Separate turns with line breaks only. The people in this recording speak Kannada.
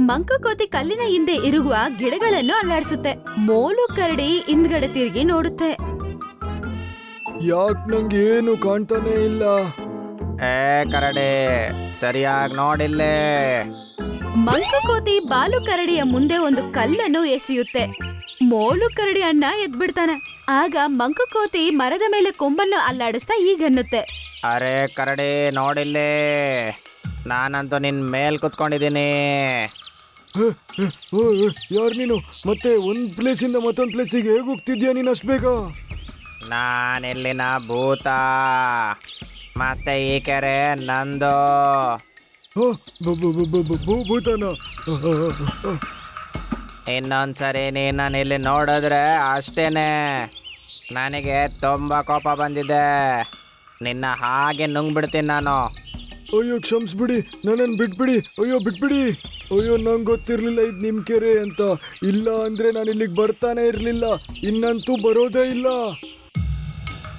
ಮಂಕುಕೋತಿ ಕಲ್ಲಿನ ಹಿಂದೆ ಇರುವ ಗಿಡಗಳನ್ನು ಅಲ್ಲಾಡಿಸುತ್ತೆ. ಮೋಲು ಕರಡಿ ಹಿಂದ್ಗಡೆ ತಿರುಗಿ ನೋಡುತ್ತೆ.
ಯಾಕೆ ನಂಗೆ ಏನು ಕಾಣ್ತಾನೆ ಇಲ್ಲ?
ಕರಡಿ ಸರಿಯಾಗಿ ನೋಡಿಲ್ಲೇ.
ಮಂಕುಕೋತಿ ಬಾಲು ಕರಡಿಯ ಮುಂದೆ ಒಂದು ಕಲ್ಲನ್ನು ಎಸೆಯುತ್ತೆ. ಮೋಲು ಕರಡಿ ಅಣ್ಣ ಎದ್ಬಿಡ್ತಾನೆ. ಆಗ ಮಂಕುಕೋತಿ ಮರದ ಮೇಲೆ ಕೊಂಬನ್ನು ಅಲ್ಲಾಡಿಸ್ತಾ ಹೀಗನ್ನುತ್ತೆ.
ಅರೆ ಕರಡಿ ನೋಡಿಲ್ಲೇ, ನಾನಂತೂ ನಿನ್ ಮೇಲ್ ಕುತ್ಕೊಂಡಿದ್ದೀನಿ.
ಯಾರು ನೀನು? ಮತ್ತೆ ಒಂದ್ ಪ್ಲೇಸಿಂದ ಮತ್ತೊಂದ್ ಪ್ಲೇಸಿಗೆ ಹೇಗೆ ಹೋಗ್ತಿದ್ಯಾ ನೀನು ಅಷ್ಟು ಬೇಗ?
ನಾನಿಲ್ಲಿನ ಭೂತ, ಮತ್ತೆ ಈ ಕೆರೆ ನಂದು.
ಭೂತನ?
ಇನ್ನೊಂದ್ಸರಿ ನೀನು ಇಲ್ಲಿ ನೋಡಿದ್ರೆ ಅಷ್ಟೇನೆ, ನನಗೆ ತುಂಬ ಕೋಪ ಬಂದಿದೆ. ನಿನ್ನ ಹಾಗೆ ನುಂಗ್ಬಿಡ್ತೀನಿ ನಾನು.
ಅಯ್ಯೋ ಕ್ಷಮಿಸ್ಬಿಡಿ, ನನ್ನನ್ನು ಬಿಟ್ಬಿಡಿ. ಅಯ್ಯೋ ಬಿಟ್ಬಿಡಿ. ಅಯ್ಯೋ ನಂಗೆ ಗೊತ್ತಿರಲಿಲ್ಲ ಇದು ನಿಮ್ಮ ಕೆರೆ ಅಂತ. ಇಲ್ಲ ಅಂದರೆ ನಾನು ಇಲ್ಲಿಗೆ ಬರ್ತಾನೆ ಇರಲಿಲ್ಲ, ಇನ್ನಂತೂ ಬರೋದೇ ಇಲ್ಲ.